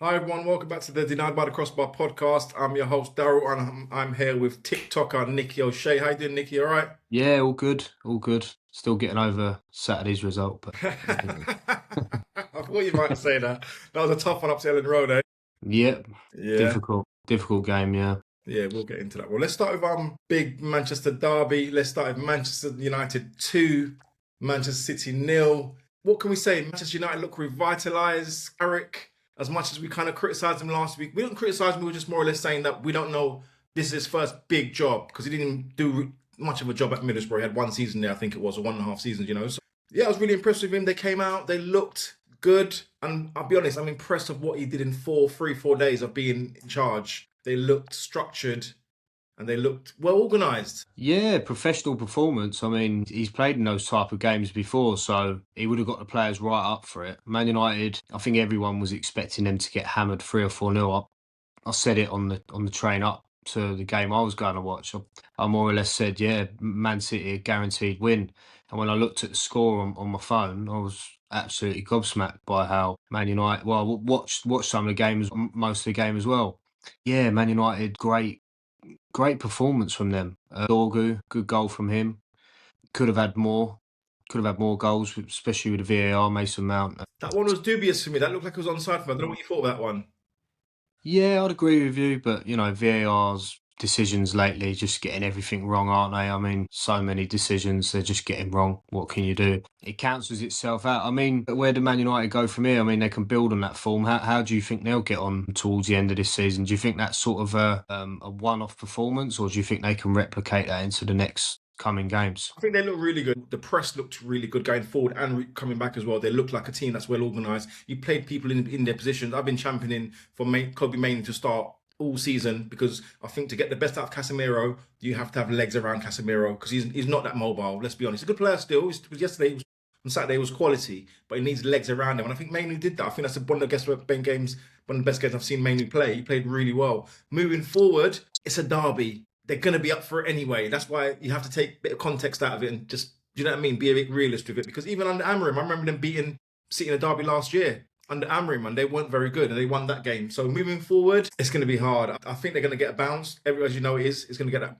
Hi everyone, welcome back to the Denied by the Crossbar podcast. I'm your host Daryl, and I'm here with TikToker Nikki O'Shea. How you doing, Nikki? All right? Yeah, all good, all good. Still getting over Saturday's result, but I thought you might say that. That was a tough one up to Ellen Road, eh? yeah, Yeah, difficult game. Yeah, yeah, we'll get into that. Well, let's start with big Manchester derby. Let's start with Manchester United 2, Manchester City nil. What can we say? Manchester United look revitalised. Carrick, as much as we kind of criticised him last week, we didn't criticise him. We were just more or less saying that we don't know this is his first big job because he didn't do much of a job at Middlesbrough. He had one season there, I think it was, or 1.5 seasons. So, yeah, I was really impressed with him. They came out, they looked good. And I'll be honest, I'm impressed of what he did in 4 days of being in charge. They looked structured and they looked well organised. yeah, professional performance. I mean, he's played in those type of games before, so he would have got the players right up for it. Man United, I think everyone was expecting them to get hammered 3 or 4 nil up. I said it on the train up to the game I was going to watch. I more or less said, yeah, Man City a guaranteed win. And when I looked at the score on my phone, I was absolutely gobsmacked by how Man United. Well, I watched some of the games, most of the game as well. Yeah, Man United, great performance from them. Dorgu, good goal from him. Could have had more. Could have had more goals, especially with the VAR. Mason Mount. That one was dubious for me. That looked like it was onside for me. I don't know what you thought of that one. Yeah, I'd agree with you, but VAR's decisions lately just getting everything wrong, aren't they? I mean, so many decisions they're just getting wrong. What can you do? It cancels itself out. I mean, where do Man United go from here? I mean, they can build on that form. How do you think they'll get on towards the end of this season? Do you think that's sort of a one-off performance, or do you think they can replicate that into the next coming games? I think they look really good. The press looked really good going forward and coming back as well. They look like a team that's well organised. You played people in their positions. I've been championing for Kobe Mainoo to start all season because I think to get the best out of Casemiro, you have to have legs around Casemiro because he's not that mobile. Let's be honest. He's a good player still. Yesterday, on Saturday, was quality, but he needs legs around him. And I think Mainoo did that. I think that's one of the best games I've seen Mainoo play. He played really well. Moving forward, it's a derby. They're going to be up for it anyway. That's why you have to take a bit of context out of it and just, you know what I mean, be a bit realist with it. Because even under Amorim, I remember them beating City in a derby last year under Amorim, and they weren't very good, and they won that game. So moving forward, it's going to be hard. I think they're going to get a bounce. As you know, it's going to get that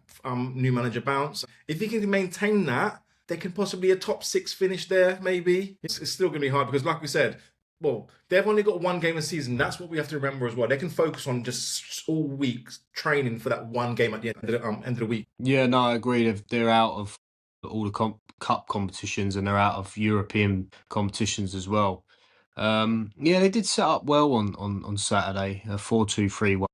new manager bounce. If he can maintain that, they can possibly a top 6 finish there, maybe. It's still going to be hard because, like we said, well, they've only got one game a season. That's what we have to remember as well. They can focus on just all week training for that one game at the end of the week. Yeah, no, I agree. They're out of all the cup competitions and they're out of European competitions as well. Yeah, they did set up well on Saturday. 4-2-3-1,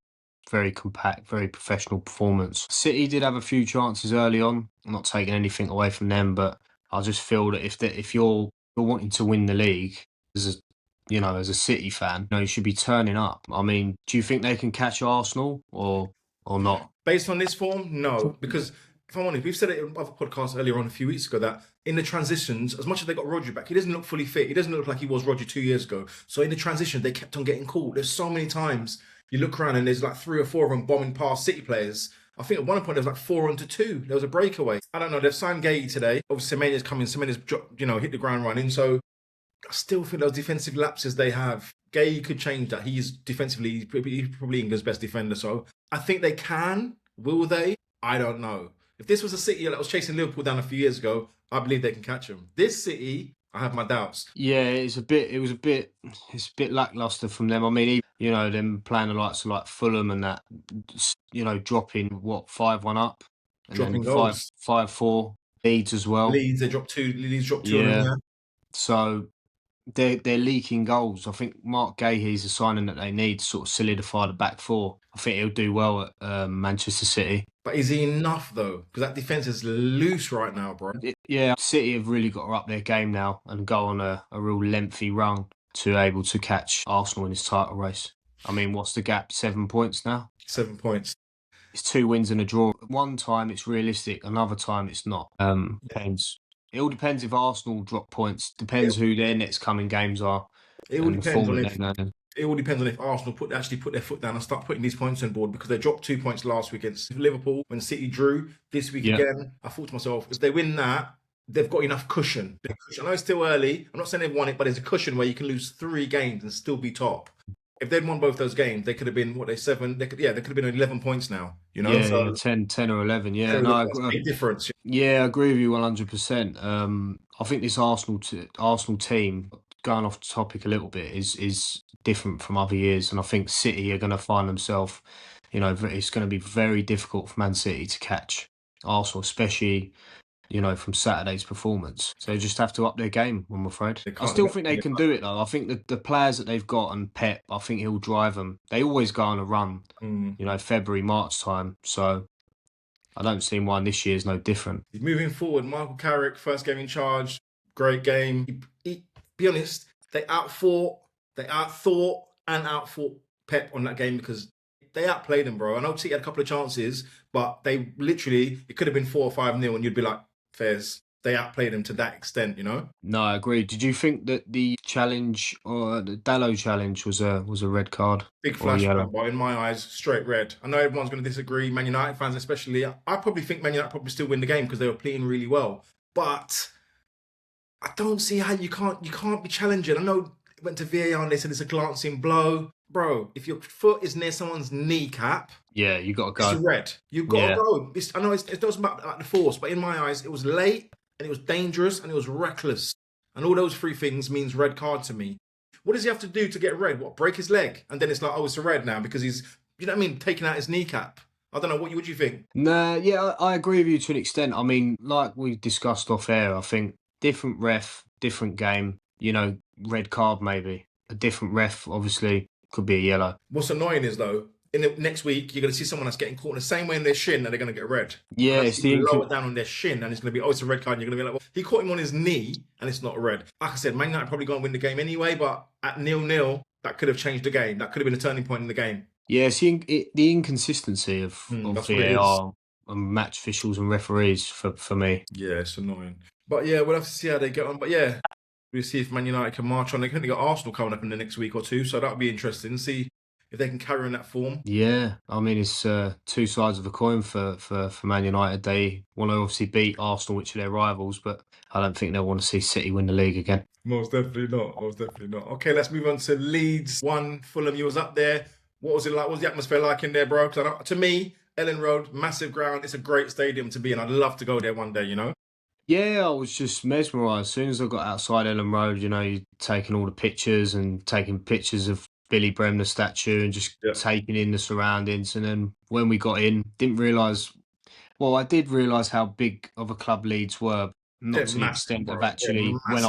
very compact, very professional performance. City did have a few chances early on. I'm not taking anything away from them, but I just feel that if you're wanting to win the league as as a City fan, you should be turning up. I mean, do you think they can catch Arsenal or not? Based on this form, no. Because if I'm honest, we've said it in other podcasts earlier on a few weeks ago that in the transitions, as much as they got Rodri back, he doesn't look fully fit. He doesn't look like he was Rodri 2 years ago. So in the transition, they kept on getting caught. There's so many times you look around and there's like 3 or 4 of them bombing past City players. I think at one point there was like 4-2. There was a breakaway. I don't know. They've signed Gay today. Obviously, Semenya's coming. Semenya's hit the ground running. So I still think those defensive lapses they have, Gay could change that. He's defensively, he's probably England's best defender. So I think they can. Will they? I don't know. If this was a City that was chasing Liverpool down a few years ago, I believe they can catch them. This City, I have my doubts. Yeah, it's a bit lackluster from them. I mean, them playing the likes of like Fulham and that, dropping 5-1 up, and Dropping then goals. 5-4. Leeds as well. Leeds, they dropped 2. Leeds dropped 2 on them. Yeah. Yeah. So they're leaking goals. I think Mark Gahey's a signing that they need to sort of solidify the back four. I think he'll do well at Manchester City. But is he enough though? Because that defense is loose right now, bro. Yeah, City have really got to up their game now and go on a real lengthy run to able to catch Arsenal in this title race. I mean, what's the gap? 7 points now? 7 points. It's 2 wins and a draw. One time it's realistic, another time it's not. Depends. It all depends if Arsenal drop points. Depends who their next coming games are. It all depends on if Arsenal actually put their foot down and start putting these points on board, because they dropped 2 points last week against Liverpool when City drew. This week again, I thought to myself, if they win that, they've got enough cushion. I know it's still early. I'm not saying they've won it, but there's a cushion where you can lose 3 games and still be top. if they'd won both those games, they could have been, what, they 7, they could have been 11 points now, you know? Yeah, So, 10 or 11. Yeah, no, that's a big difference. yeah, I agree with you 100%. I think this Arsenal team, going off the topic a little bit, is different from other years, and I think City are going to find themselves. It's going to be very difficult for Man City to catch Arsenal, especially from Saturday's performance. So they just have to up their game, I'm afraid. They I can't, still think they can do it, though. I think the players that they've got and Pep, I think he'll drive them. They always go on a run, February, March time. So I don't see why this year's no different. Moving forward, Michael Carrick, first game in charge, great game. Be honest, they outthought and outthought Pep on that game because they outplayed him, bro. I know City had a couple of chances, but they literally, it could have been 4 or 5-0 and you'd be like, Fairs, they outplayed him to that extent, No, I agree. Did you think that the challenge or the Dalot challenge was a red card? Big flashback, but in my eyes, straight red. I know everyone's going to disagree, Man United fans especially. I probably think Man United probably still win the game because they were playing really well. But I don't see how you can't be challenging. I know it went to VAR and they said it's a glancing blow. Bro, if your foot is near someone's kneecap, yeah, you got to go. It's red. You've got to go. I know it doesn't matter about the force, but in my eyes, it was late and it was dangerous and it was reckless. And all those three things means red card to me. What does he have to do to get red? What, break his leg? And then it's like, oh, it's a red now because he's, you know what I mean, taking out his kneecap. I don't know. What do you think? Nah, yeah, I agree with you to an extent. I mean, like we discussed off air, I think different ref, different game, red card maybe. A different ref, obviously, could be a yellow. What's annoying is, though, in the next week, you're going to see someone that's getting caught in the same way in their shin and they're going to get red. Yeah, it's the lower down on their shin and it's going to be, oh, it's a red card. And you're going to be like, well, he caught him on his knee and it's not a red. Like I said, Man United probably going to win the game anyway, but at 0-0, that could have changed the game. That could have been a turning point in the game. Yeah, the inconsistency of VAR and match officials and referees for me. Yeah, it's annoying. But yeah, we'll have to see how they get on. But yeah, we'll see if Man United can march on. They've got Arsenal coming up in the next week or two, so that'll be interesting. See if they can carry on that form. Yeah, I mean, it's two sides of a coin for Man United. They want to obviously beat Arsenal, which are their rivals, but I don't think they'll want to see City win the league again. Most definitely not. Okay, let's move on to Leeds. Fulham, you was up there. What was it like? What was the atmosphere like in there, bro? To me, Ellen Road, massive ground. It's a great stadium to be in. I'd love to go there one day, Yeah, I was just mesmerised. As soon as I got outside Ellen Road, you're taking all the pictures and taking pictures of Billy Bremner statue and just taking in the surroundings. And then when we got in, didn't realise... Well, I did realise how big of a club Leeds were. Not to the extent of actually when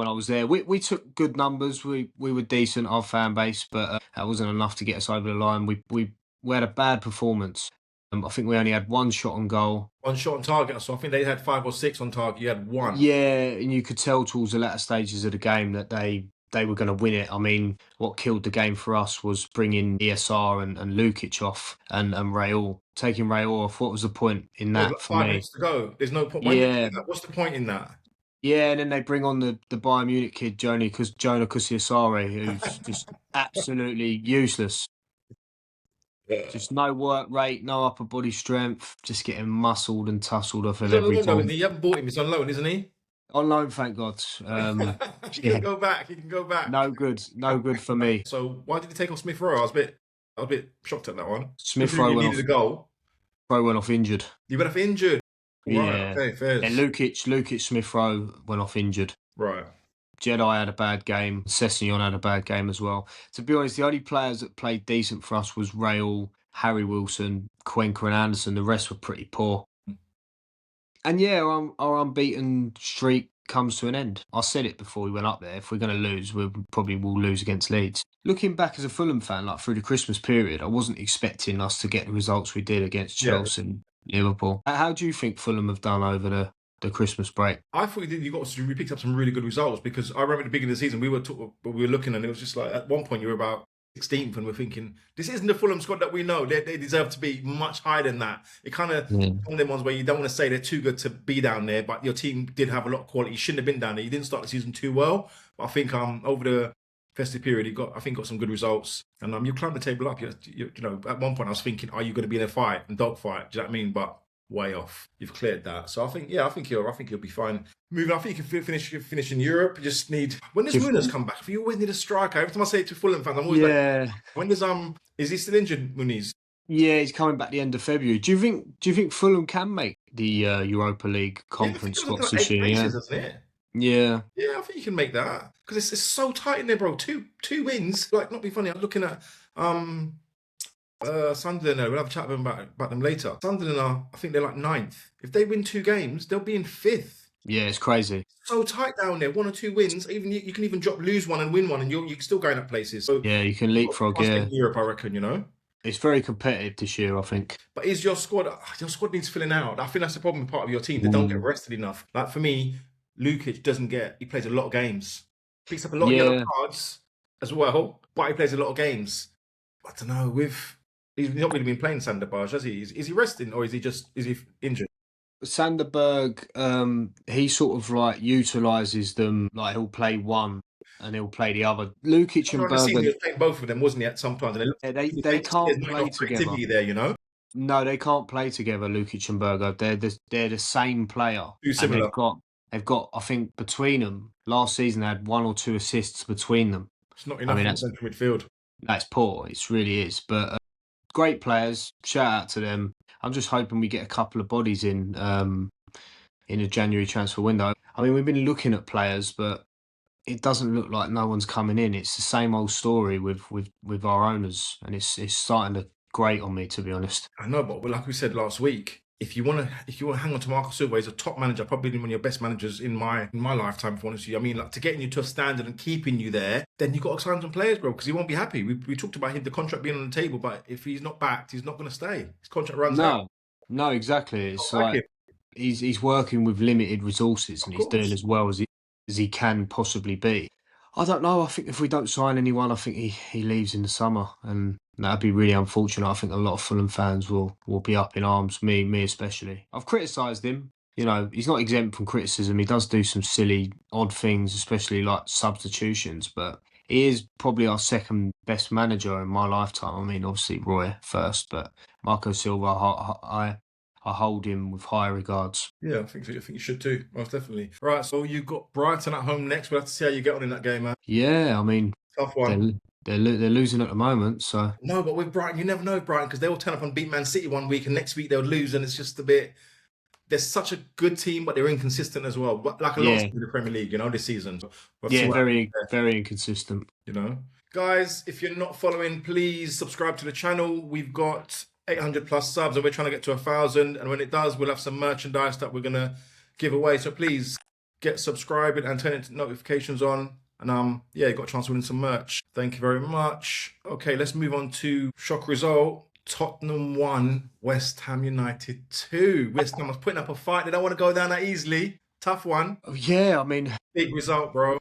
I was there. We took good numbers. We were decent, our fan base, but that wasn't enough to get us over the line. We had a bad performance. I think we only had one shot on goal. One shot on target. So I think they had 5 or 6 on target. You had one. Yeah, and you could tell towards the latter stages of the game that they were going to win it. I mean, what killed the game for us was bringing ESR and Lukic off and Raul. Taking Raul off, what was the point in that for me? 5 minutes to go. There's no point. Yeah. What's the point in that? Yeah, and then they bring on the Bayern Munich kid, Jonah Kusiasare, who's just absolutely useless. Yeah. Just no work rate, no upper body strength, just getting muscled and tussled off of every time. You haven't bought him, he's on loan, isn't he? On loan, thank God. He can go back. No good for me. So why did he take off Smith Rowe? I was a bit shocked at that one. Smith Rowe needed a goal. Rowe went off injured. You went off injured? Yeah. Right, okay, fair. And Lukic, Smith Rowe went off injured. Right. Jedi had a bad game. Sessegnon had a bad game as well. To be honest, the only players that played decent for us was Rail, Harry Wilson, Cuenca and Anderson. The rest were pretty poor. And yeah, our unbeaten streak comes to an end. I said it before we went up there. If we're going to lose, we probably will lose against Leeds. Looking back as a Fulham fan, like through the Christmas period, I wasn't expecting us to get the results we did against Chelsea and Liverpool. How do you think Fulham have done over the Christmas break? I thought we picked up some really good results because I remember at the beginning of the season we were looking and it was just like at one point you were about 16th and we're thinking this isn't the Fulham squad that we know. They deserve to be much higher than that. It kind of one of them ones where you don't want to say they're too good to be down there, but your team did have a lot of quality. You shouldn't have been down there. You didn't start the season too well, but I think over the festive period you got some good results and you climbed the table up. You know, at one point I was thinking, are you going to be in a fight and dog fight? Do you know what I mean? But way off. You've cleared that. So I think you'll be fine. Moving, I think you can finish in Europe. You just need, when does Muniz come back? You always need a striker. Every time I say it to Fulham fans, I'm always like, Yeah, when does is he still injured, Muniz? yeah, he's coming back the end of February. Do you think Fulham can make the Europa League Yeah, I think conference it was up to spots like this 8 year? Yeah, places, isn't it? yeah. Yeah, I think you can make that because it's so tight in there, bro. Two wins. Like, not be funny. I'm looking at Sunderland. We'll have a chat about them later. Sunderland are, I think they're like ninth. If they win 2 games, they'll be in fifth. Yeah, it's crazy. So tight down there. 1 or 2 wins. Even you can even lose one and win one, and you're still going up places. So Yeah, you can leapfrog. must get Yeah, in Europe, I reckon. You know. it's very competitive this year, I think. But is your squad? Your squad needs filling out. I think that's the problem with part of your team. They don't get rested enough. Like for me, Lukic doesn't get. He plays a lot of games. Picks up a lot of yellow Yeah, cards as well, but he plays a lot of games. I don't know. He's not really been playing Sanderberg, has he? Is he resting or is he injured? Sanderberg, he sort of like utilises them. Like he'll play one and he'll play the other. Lukic and Earlier the season, he Berger, was playing both of them, wasn't he? At some times, and it looks they there's can't not play enough together. creativity there. You know, No, they can't play together, Lukic and Berger. They're the same player, too and similar. they've got. I think between them, last season they had 1 or 2 assists between them. It's not I enough mean, in the central midfield. that's poor. It really is. But great players. Shout out to them. I'm just hoping we get a couple of bodies in the January transfer window. I mean, we've been looking at players, but it doesn't look like no one's coming in. It's the same old story with our owners, and it's starting to grate on me, to be honest. I know, but like we said last week, if you want to hang on to Marco Silva, he's a top manager, probably one of your best managers in my lifetime. If honest with you, I mean, like to getting you to a standard and keeping you there, then you got to sign some players, bro, because he won't be happy. We talked about him, the contract being on the table, but if he's not backed, he's not going to stay. His contract runs out. No, exactly. It's Not back like him, he's working with limited resources, of and he's doing course. as well as he can possibly be. I don't know. I think if we don't sign anyone, I think he leaves in the summer, and that'd be really unfortunate. I think a lot of Fulham fans will be up in arms, me especially. I've criticised him. You know, he's not exempt from criticism. He does do some silly, odd things, especially like substitutions, but he is probably our second best manager in my lifetime. I mean, obviously Roy first, but Marco Silva, I hold him with high regards. Yeah, I think you should too, most definitely. Right, so you got Brighton at home next. We'll have to see how you get on in that game, man. Yeah, I mean, Tough they're one. they're losing at the moment, so No, but with Brighton, you never know Brighton because they'll turn up and beat Man City one week, and next week they'll lose, and it's just a bit. They're such a good team, but they're inconsistent as well. But like a lot of yeah, teams in the Premier League, this season. So we'll have to see yeah, what happens very inconsistent. there. Guys, if you're not following, please subscribe to the channel. We've got 800 plus subs, and we're trying to get to 1,000. And when it does, we'll have some merchandise that we're gonna give away. So please get subscribing and turn notifications on. And yeah, you got a chance to win some merch. Thank you very much. Okay, let's move on to shock result. Tottenham 1, West Ham United 2. West Ham was putting up a fight. They don't want to go down that easily. Tough one. Yeah, I mean, Big result, bro.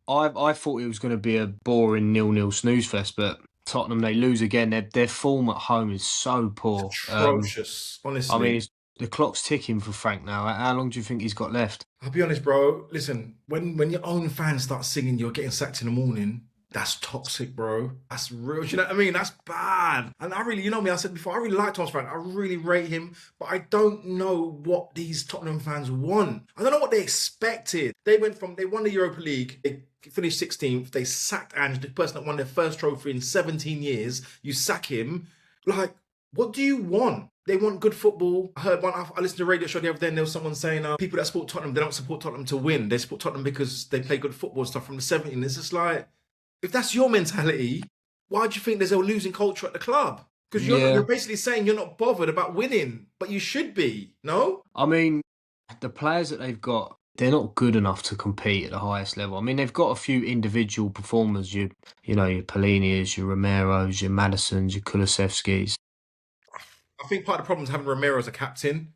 I thought it was going to be a boring 0-0 snooze fest, but Tottenham, they lose again. Their form at home is so poor. Atrocious, I honestly. mean, the clock's ticking for Frank now. How long do you think he's got left? I'll be honest, bro. Listen, when your own fans start singing you're getting sacked in the morning, that's toxic, bro. That's real. Do you know what I mean? That's bad. And I really, me, I said before, I really like Thomas Frank. I really rate him, but I don't know what these Tottenham fans want. I don't know what they expected. They won the Europa League. They finished 16th. They sacked Ange, the person that won their first trophy in 17 years. You sack him. Like, what do you want? They want good football. I listened to a radio show the other day and there was someone saying people that support Tottenham, they don't support Tottenham to win. They support Tottenham because they play good football and stuff from the 70s. It's just like, if that's your mentality, why do you think there's a losing culture at the club? Because you're basically saying you're not bothered about winning, but you should be, no? I mean, the players that they've got, they're not good enough to compete at the highest level. I mean, they've got a few individual performers, your Pellini's, your Romero's, your Madison's, your Kulusevski's. I think part of the problem is having Romero as a captain,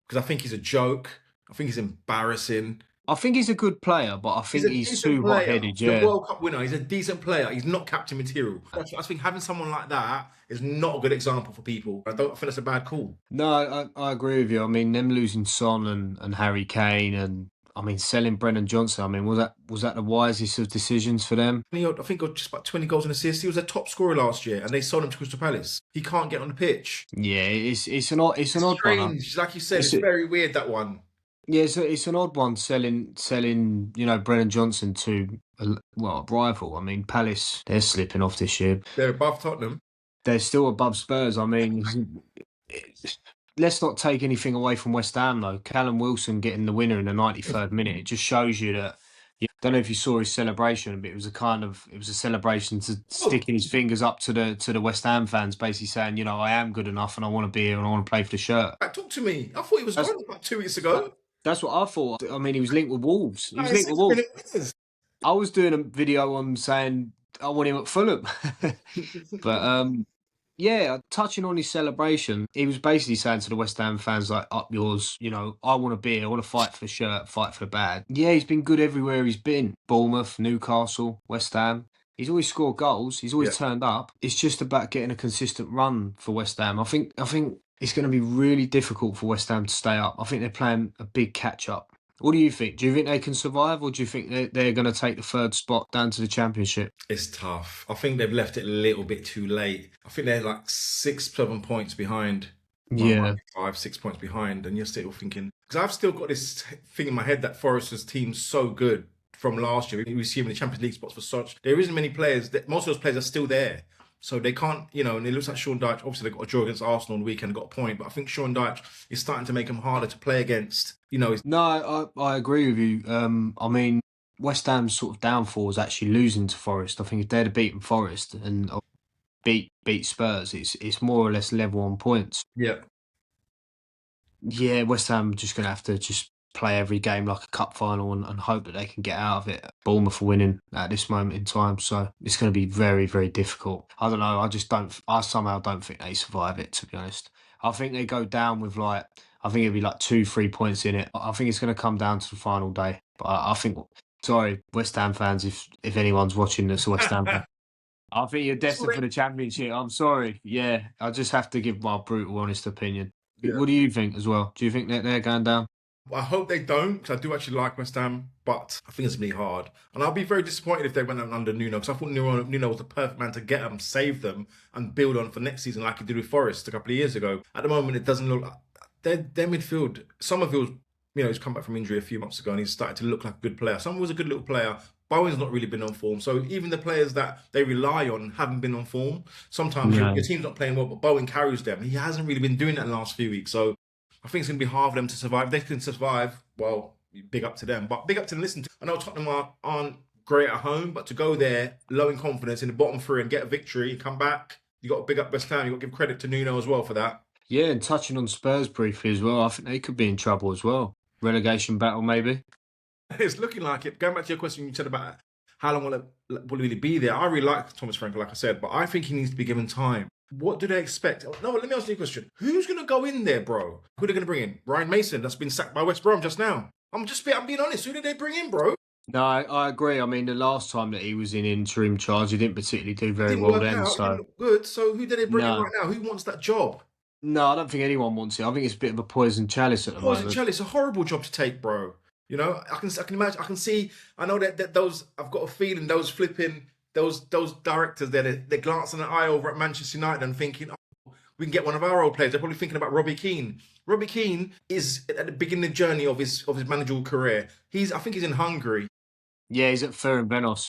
because I think he's a joke. I think he's embarrassing. I think he's a good player, but I think he's too hot-headed. He's a World Cup winner. He's a decent player. He's not captain material. I think having someone like that is not a good example for people. I think that's a bad call. No, I agree with you. I mean, them losing Son and Harry Kane and I mean, selling Brennan Johnson, I mean, was that the wisest of decisions for them? I think he got just about 20 goals and assists. He was a top scorer last year, and they sold him to Crystal Palace. He can't get on the pitch. Yeah, it's an It's odd one. strange. Like you said, It's it's very weird, that one. Yeah, it's an odd one selling Brennan Johnson to a rival. I mean, Palace, they're slipping off this year. They're above Tottenham. They're still above Spurs. I mean, let's not take anything away from West Ham though. Callum Wilson getting the winner in the 93rd minute, it just shows you that. I don't know if you saw his celebration, but it was a celebration to sticking his fingers up to the West Ham fans, basically saying, I am good enough and I want to be here and I want to play for the shirt. Talk to me. I thought he was gone about 2 weeks ago. That's what I thought. I mean, he was linked with Wolves. He was Like, linked with Wolves. 6 minutes. I was doing a video on saying I want him at Fulham. But yeah, touching on his celebration, he was basically saying to the West Ham fans, like, up yours, I want to be here, I want to fight for the shirt, fight for the bag. Yeah, he's been good everywhere he's been. Bournemouth, Newcastle, West Ham. He's always scored goals. He's always turned up. It's just about getting a consistent run for West Ham. I think it's going to be really difficult for West Ham to stay up. I think they're playing a big catch-up. What do you think? Do you think they can survive, or do you think they're going to take the third spot down to the Championship? It's tough. I think they've left it a little bit too late. I think they're like 6-7 points behind. Yeah. 5-6 points behind, and you're still thinking, because I've still got this thing in my head that Forest's team's so good from last year. We receiving the Champions League spots for such. There isn't many players. Most of those players are still there. So they can't, and it looks like Sean Dyche, obviously they got a draw against Arsenal on the weekend and got a point, but I think Sean Dyche is starting to make them harder to play against. No, I agree with you. I mean, West Ham's sort of downfall is actually losing to Forest. I think if they'd have beaten Forest and beat Spurs, it's more or less level on points. Yeah. Yeah, West Ham just going to have to just play every game like a cup final and hope that they can get out of it. Bournemouth are winning at this moment in time, so it's going to be very, very difficult. I don't know. I somehow don't think they survive it, to be honest. I think they go down with I think it'll be like 2-3 points in it. I think it's going to come down to the final day. But I think, sorry, West Ham fans, if anyone's watching this, West Ham fan, I think you're destined for the Championship. I'm sorry. Yeah, I just have to give my brutal, honest opinion. Yeah. What do you think as well? Do you think that they're going down? I hope they don't, because I do actually like West Ham, but I think it's going to be hard. And I'll be very disappointed if they went under Nuno, because I thought Nuno was the perfect man to get them, save them, and build on for next season like he did with Forest a couple of years ago. At the moment, it doesn't look like their midfield. Somerville's, he's come back from injury a few months ago, and he's started to look like a good player. Somerville's a good little player. Bowen's not really been on form. So even the players that they rely on haven't been on form. Sometimes your team's not playing well, but Bowen carries them. He hasn't really been doing that in the last few weeks. So I think it's going to be hard for them to survive. If they can survive, well, big up to them. But big up to them. Listen, I know Tottenham aren't great at home, but to go there low in confidence in the bottom three and get a victory and come back, you got to big up West Ham. You got to give credit to Nuno as well for that. Yeah, and touching on Spurs briefly as well, I think they could be in trouble as well. Relegation battle, maybe. It's looking like it. Going back to your question you said about how long will he be there, I really like Thomas Frankel, like I said, but I think he needs to be given time. What do they expect? No, let me ask you a question. Who's going to go in there, bro? Who are they going to bring in? Ryan Mason, that's been sacked by West Brom just now. I'm being honest. Who did they bring in, bro? No, I agree. I mean, the last time that he was in interim charge, he didn't particularly do very well then. Didn't look good. So who did they bring in right now? Who wants that job? No, I don't think anyone wants it. I think it's a bit of a poison chalice at the moment. Poison chalice, a horrible job to take, bro. I can imagine. I can see. I know that those. I've got a feeling those directors there. They're glancing an eye over at Manchester United and thinking, "Oh, we can get one of our old players." They're probably thinking about Robbie Keane. Robbie Keane is at the beginning of the journey of his managerial career. I think he's in Hungary. Yeah, he's at Ferencváros.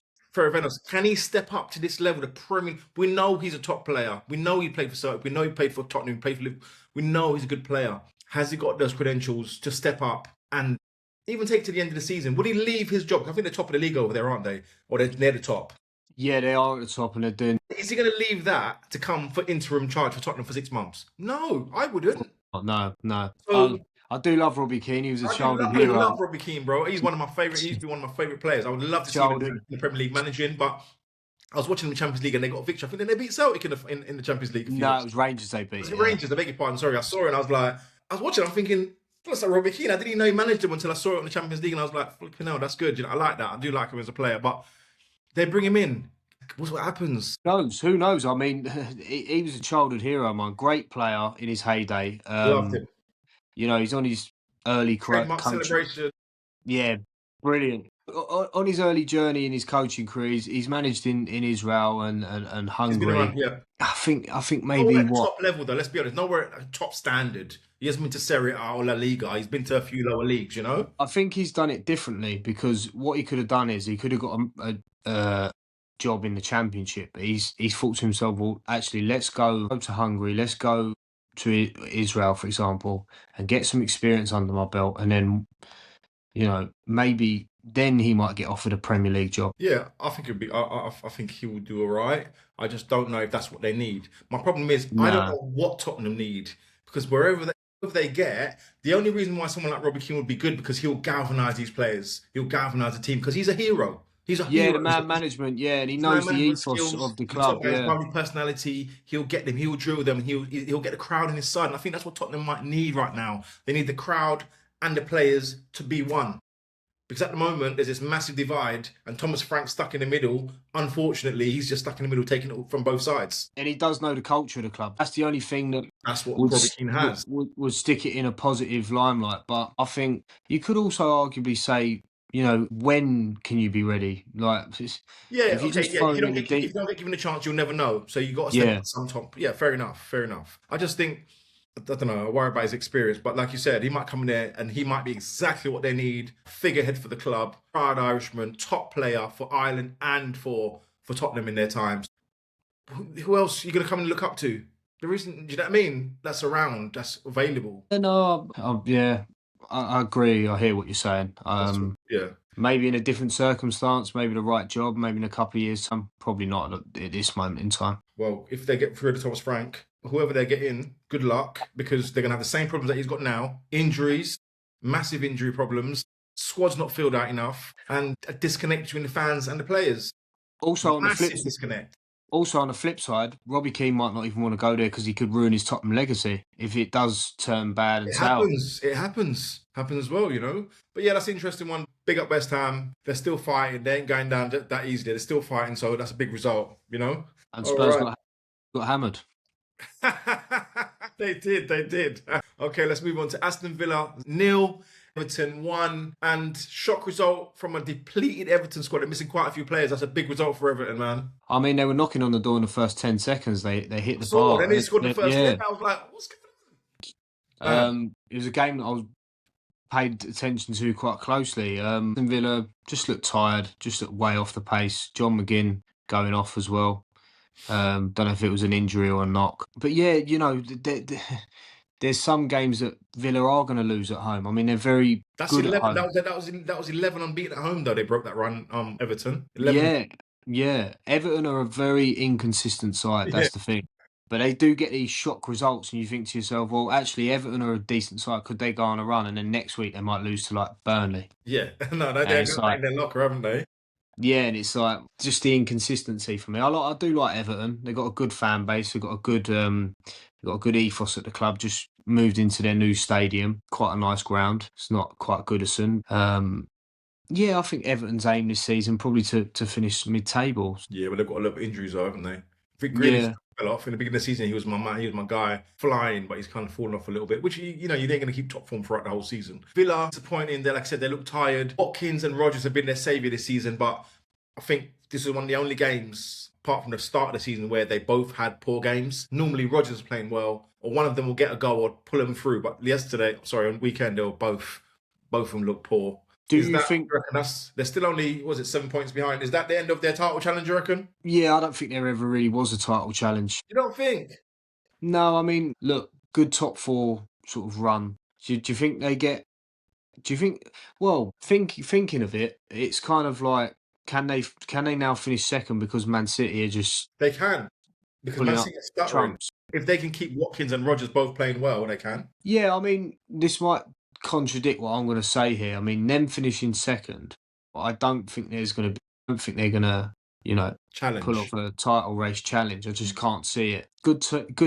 Can he step up to this level? The Premier. We know he's a top player. We know he played for Celtic. We know he played for Tottenham. He played for Liverpool. We know he's a good player. Has he got those credentials to step up and even take to the end of the season? Would he leave his job? I think they're top of the league over there, aren't they? Or they're near the top. Yeah, they are at the top and they're doing... Is he going to leave that to come for interim charge for Tottenham for 6 months? No, I wouldn't. No. So, I do love Robbie Keane. He was a childhood hero. I love Robbie Keane, bro. He's one of my favourite. He used to be one of my favourite players. I would love to see him in the Premier League managing, but I was watching the Champions League and they got a victory. I think they beat Celtic in the Champions League. No, it was Rangers they beat. It was Rangers, I beg your pardon. Sorry, I saw it and I was watching, I'm thinking, that's like Robbie Keane. I didn't even know he managed him until I saw it in the Champions League and I was like, flipping hell, that's good. I like that. I do like him as a player, but they bring him in. What's what happens? Who knows? I mean, he was a childhood hero, man. Great player in his heyday. Loved him. He's on his early celebration. Yeah, brilliant. On his early journey in his coaching career, he's managed in Israel and He's been around, Hungary. yeah. I think Nowhere maybe at the what top level, though. Let's be honest. Nowhere at top standard. He hasn't been to Serie A or La Liga. He's been to a few lower leagues, you know? I think he's done it differently because what he could have done is he could have got a job in the championship. But he's thought to himself, well, actually, let's go to Hungary, let's go to Israel, for example, and get some experience under my belt, and then maybe then he might get offered a Premier League job. Yeah, I think it'd be. I think he will do all right. I just don't know if that's what they need. My problem is I don't No. know what Tottenham need because wherever they get, the only reason why someone like Robbie Keane would be good because he'll galvanise these players. He'll galvanise the team because he's a hero. He's a Yeah, the hero. man management, yeah, and he His man knows the management ethos skills. of the He's a top club, guy. His yeah. bubbly personality. He'll get them. He'll drill them. He'll get the crowd on his side. And I think that's what Tottenham might need right now. They need the crowd and the players to be one. Because at the moment there's this massive divide, and Thomas Frank's stuck in the middle. Unfortunately, he's just stuck in the middle, taking it from both sides. And he does know the culture of the club. That's the only thing that That's what would Robbie Keane has. would stick it in a positive limelight. But I think you could also arguably say, when can you be ready? Like, Yeah, if you okay, just yeah. throw If him in the you deep, don't get given a chance, you'll never know. So you got to step yeah. up some top. Yeah, fair enough, fair enough. I just think I don't know. I worry about his experience, but like you said, he might come in there and he might be exactly what they need. Figurehead for the club, proud Irishman, top player for Ireland and for Tottenham in their times. Who else are you going to come and look up to? There isn't. Do you know what I mean? That's around. That's available. No, yeah, I agree. I hear what you're saying. That's yeah. Maybe in a different circumstance, maybe the right job, maybe in a couple of years' time. Probably not at this moment in time. Well, if they get through to Thomas Frank, whoever they get in, good luck because they're going to have the same problems that he's got now: injuries, massive injury problems, squad's not filled out enough, and a disconnect between the fans and the players. Also on the flip Massive disconnect. Also, on the flip side, Robbie Keane might not even want to go there because he could ruin his Tottenham legacy if it does turn bad and It sour. happens. It happens. Happens as well, you know. But yeah, that's an interesting one. Big up West Ham. They're still fighting. They ain't going down that easily. They're still fighting, so that's a big result, you know. And All Spurs right. got hammered. They did. They did. Okay, let's move on to Aston Villa 0, Everton 1, and shock result from a depleted Everton squad. They're missing quite a few players. That's a big result for Everton, man. I mean, they were knocking on the door in the first 10 seconds. They hit the So bar. then they scored the first Yeah. leg. I was like, what's going on? It was a game that I was paid attention to quite closely. Aston Villa just looked tired, just looked way off the pace. John McGinn going off as well. Don't know if it was an injury or a knock. But yeah, there's some games that Villa are going to lose at home. I mean, they're very That's good 11. at home. That was 11 unbeaten at home though. They broke that run. Everton 11. Yeah. Everton are a very inconsistent side. Yeah, That's the thing. But they do get these shock results, and you think to yourself, well, actually, Everton are a decent side. Could they go on a run? And then next week they might lose to like Burnley. yeah. No, And they're it's got that like, in their locker, haven't they? yeah, and it's like just the inconsistency for me. I do like Everton. They've got a good fan base. They've got a good ethos at the club. Just moved into their new stadium, quite a nice ground. It's not quite Goodison. Yeah, I think Everton's aim this season probably to finish mid-table. Yeah, but they've got a lot of injuries though, haven't they? Vic Grealish Yeah, fell off in the beginning of the season. He was my man. He was my guy, flying, but he's kind of fallen off a little bit. Which you ain't going to keep top form throughout the whole season. Villa disappointing. They, like I said, they look tired. Watkins and Rodgers have been their saviour this season, but I think this is one of the only games, apart from the start of the season, where they both had poor games. Normally, Rodgers is playing well, or one of them will get a goal or pull them through. But on weekend, they were both of them look poor. Do Is you that, think? you reckon they're still only, was it 7 points behind? Is that the end of their title challenge, you reckon? Yeah, I don't think there ever really was a title challenge. You don't think? No, I mean, look, good top four sort of run. Do you think they get? Do you think? Well, thinking of it, it's kind of like, can they now finish second because Man City are just They can. Because pulling Man up City are stuttering. trumps? If they can keep Watkins and Rodgers both playing well, they can. Yeah, I mean, this might contradict what I'm going to say here. I mean, them finishing second, I don't think there's going to be. I don't think they're going to, pull Challenge. off a title race challenge. I just can't see it. Good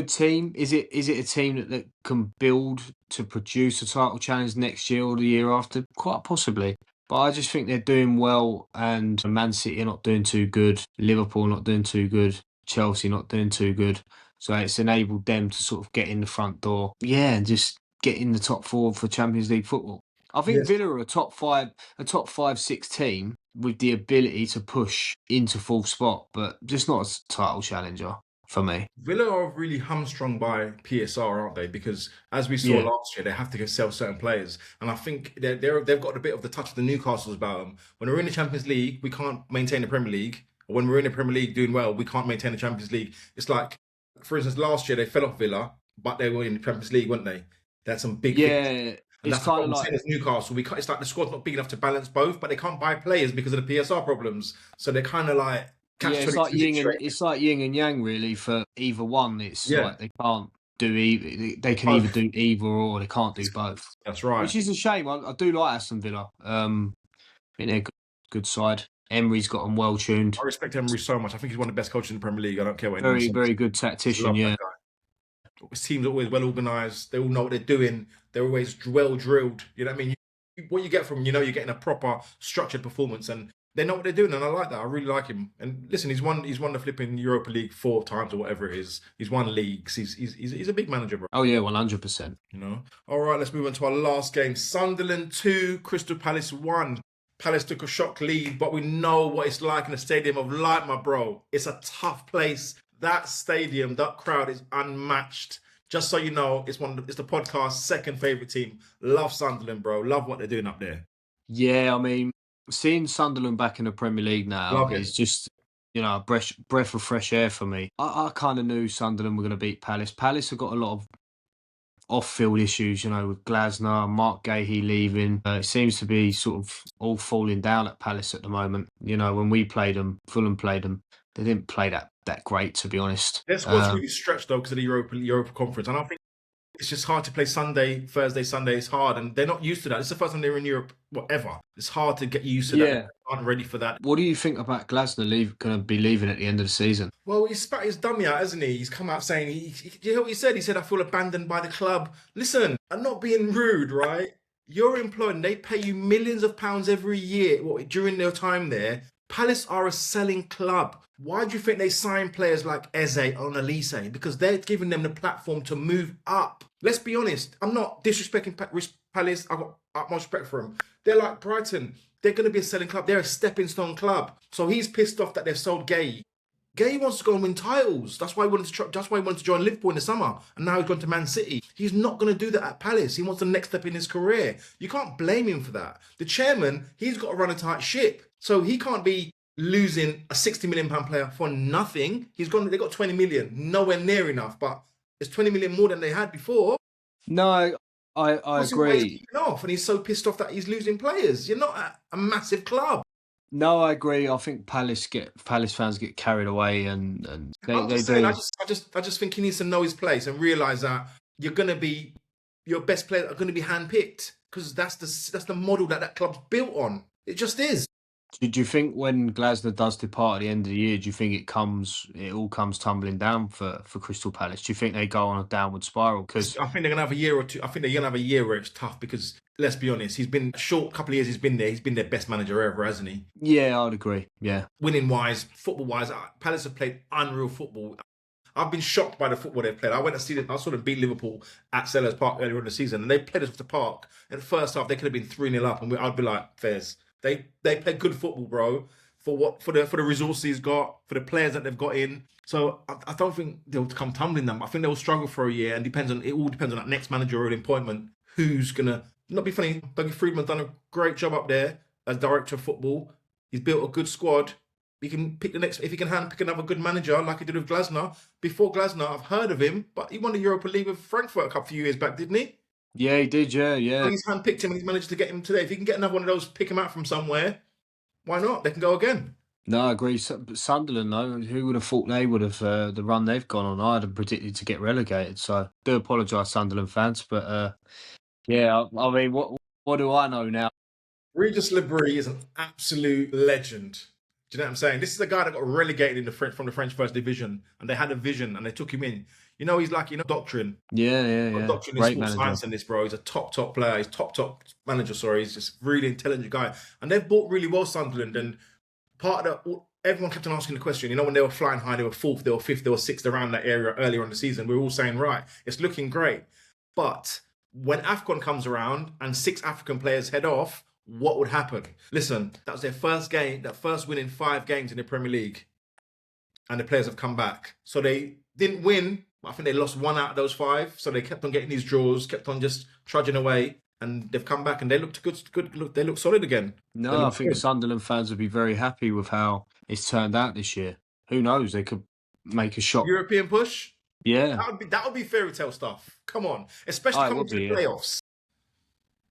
team. Is it a team that can build to produce a title challenge next year or the year after? Quite possibly. But I just think they're doing well, and Man City are not doing too good. Liverpool not doing too good. Chelsea not doing too good. So it's enabled them to sort of get in the front door. Yeah, and just get in the top four for Champions League football. I think Yes. Villa are a top 5, 6 team with the ability to push into fourth spot, but just not a title challenger for me. Villa are really hamstrung by PSR, aren't they? Because as we saw Yeah. last year, they have to sell certain players, and I think they've got a bit of the touch of the Newcastles about them. When we're in the Champions League, we can't maintain the Premier League. Or when we're in the Premier League doing well, we can't maintain the Champions League. It's like, for instance, last year they fell off Villa, but they were in the Champions League, weren't they? They had some big fixtures. Yeah, And it's that's the kind of problem. like Same as Newcastle, we can't, it's like the squad's not big enough to balance both, but they can't buy players because of the PSR problems. So they're kind of like yeah, catch 22 situation. it's like yin and yang really for either one. It's Yeah, like they can't do either. They can either both. do either or they can't do both, That's right. which is a shame. I do like Aston Villa. I think they're a good side. Emery's got them well tuned. I respect Emery so much. I think he's one of the best coaches in the Premier League. I don't care what anyone Very, says. very good I just tactician. love that Yeah. guy. His team's always well organised. They all know what they're doing. They're always well drilled. You know what I mean? What you get from him, you know, you're getting a proper structured performance, and they know what they're doing. And I like that. I really like him. And listen, he's won the flipping Europa League 4 times or whatever it is. He's won leagues. He's a big manager, bro. Oh yeah, 100%. You know. All right, let's move on to our last game. Sunderland 2, Crystal Palace 1. Palace took a shock lead, but we know what it's like in a stadium of light, my bro. It's a tough place. That stadium, that crowd is unmatched. Just so you know, it's the podcast's second favourite team. Love Sunderland, bro. Love what they're doing up there. Yeah, I mean, seeing Sunderland back in the Premier League now Love it. is just, a breath of fresh air for me. I kind of knew Sunderland were going to beat Palace. Palace have got a lot of off-field issues, with Glasner, Mark Gahey leaving. It seems to be sort of all falling down at Palace at the moment. When we played them, Fulham played them, they didn't play that great, to be honest. Their squad's really stretched though because of the Europa Conference, and I think it's just hard to play Thursday, Sunday. It's hard, and they're not used to that. It's the first time they're in Europe, whatever. It's hard to get used to that. They aren't ready for that. What do you think about Glasner going to be leaving at the end of the season? Well, he's spat his dummy out, hasn't he? He's come out saying, you know what he said? He said, I feel abandoned by the club. Listen, I'm not being rude, right? You're employed and they pay you millions of pounds every year during their time there. Palace are a selling club. Why do you think they sign players like Eze or Annalise? Because they're giving them the platform to move up. Let's be honest. I'm not disrespecting Palace. I've got utmost respect for them. They're like Brighton. They're going to be a selling club. They're a stepping stone club. So he's pissed off that they've sold Gay. Gay wants to go and win titles. That's why he wanted to join Liverpool in the summer, and now he's gone to Man City. He's not going to do that at Palace. He wants the next step in his career. You can't blame him for that. The chairman, he's got to run a tight ship, so he can't be losing a £60 million player for nothing. They got 20 million, nowhere near enough, but it's 20 million more than they had before. No, I agree. He's off, and he's so pissed off that he's losing players. You're not a massive club. No, I agree. I think Palace fans get carried away, and they saying, do. I just think he needs to know his place and realise that your best players are going to be handpicked, because that's the model that club's built on. It just is. Do you think when Glasner does depart at the end of the year, do you think it all comes tumbling down for Crystal Palace? Do you think they go on a downward spiral? Because I think they're going to have a year or two. I think they're going to have a year where it's tough, because let's be honest, he's been a short couple of years. He's been there. He's been their best manager ever, hasn't he? Yeah, I'd agree. Yeah, winning wise, football wise, Palace have played unreal football. I've been shocked by the football they've played. I saw them beat Liverpool at Sellers Park earlier in the season, and they played us off the park. In the first half, they could have been 3-0 up, and I'd be like, fairs. They play good football, bro. For the resources he's got, for the players that they've got in. So I don't think they'll come tumbling them. I think they'll struggle for a year, and it all depends on that next managerial appointment. Who's gonna not be funny? Dougie Friedman's done a great job up there as director of football. He's built a good squad. He can pick if he can handpick another good manager like he did with Glasner. Before Glasner, I've heard of him, but he won the Europa League with Frankfurt a few years back, didn't he? Yeah, he did. Yeah. And he's handpicked him, and he's managed to get him today. If he can get another one of those, pick him out from somewhere, why not? They can go again. No, I agree. Sunderland, though, who would have thought they would have the run they've gone on? I'd have predicted to get relegated. So I do apologise, Sunderland fans, but yeah, I mean, what do I know now? Regis Lebris is an absolute legend. Do you know what I'm saying? This is a guy that got relegated from the French First Division, and they had a vision and they took him in. He's like, Doctrine. Yeah. Doctrine in sports science in this, bro. He's a top player. He's top manager, sorry. He's just a really intelligent guy. And they've bought really well Sunderland. And everyone kept on asking the question, when they were flying high, they were 4th, they were 5th, they were 6th around that area earlier in the season. We were all saying, right, it's looking great. But when AFCON comes around and 6 African players head off, what would happen? Listen, that was their first game, that first win in 5 games in the Premier League. And the players have come back. So they didn't win. I think they lost 1 out of those 5. So they kept on getting these draws, kept on just trudging away. And they've come back and they looked good. They look solid again. No, I think Sunderland fans would be very happy with how it's turned out this year. Who knows? They could make a shot. European push? Yeah. That would be fairy tale stuff. Come on. Especially coming to the playoffs.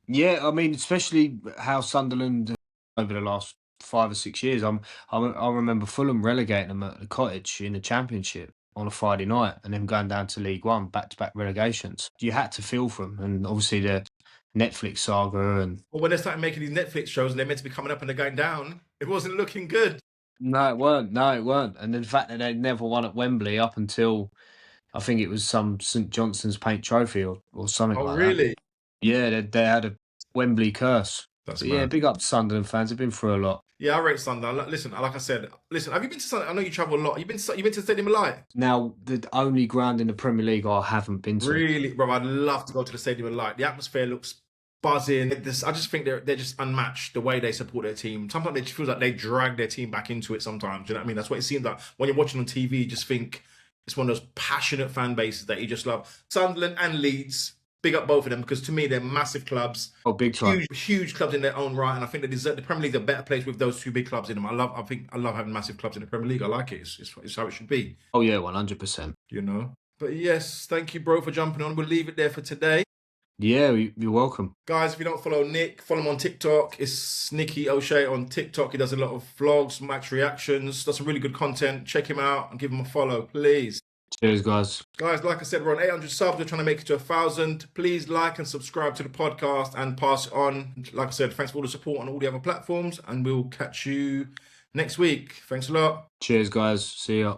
Yeah, I mean, especially how Sunderland over the last 5 or 6 years. I remember Fulham relegating them at the Cottage in the Championship on a Friday night, and then going down to League One, back-to-back relegations. You had to feel for them, and obviously the Netflix saga and. But when they started making these Netflix shows and they're meant to be coming up and they're going down, it wasn't looking good. No, it weren't. And the fact that they never won at Wembley up until I think it was some St Johnston's Paint Trophy or something like that. Oh, really? Yeah, they had a Wembley curse. That's yeah, big up to Sunderland fans. They've been through a lot. Yeah, I rate Sunderland. Listen, like I said, have you been to Sunderland? I know you travel a lot. You've been to Stadium of Light? Now, the only ground in the Premier League I haven't been to. Really? Bro, I'd love to go to the Stadium of Light. The atmosphere looks buzzing. I just think they're just unmatched the way they support their team. Sometimes it just feels like they drag their team back into it sometimes. Do you know what I mean? That's what it seems like. When you're watching on TV, you just think it's one of those passionate fan bases that you just love. Sunderland and Leeds, big up both of them, because to me they're massive clubs. Oh, big time. Huge clubs in their own right, and I think they deserve the Premier League's a better place with those 2 big clubs in them. I love having massive clubs in the Premier League. I like it. It's how it should be. Oh yeah, 100%. You know. But yes, thank you, bro, for jumping on. We'll leave it there for today. Yeah, you're welcome. Guys, if you don't follow Nick, follow him on TikTok. It's Nicky O'Shea on TikTok. He does a lot of vlogs, match reactions, does some really good content. Check him out and give him a follow, please. Cheers, guys. Guys, like I said, we're on 800 subs. We're trying to make it to 1,000. Please like and subscribe to the podcast and pass it on. Like I said, thanks for all the support on all the other platforms, and we'll catch you next week. Thanks a lot. Cheers, guys. See ya.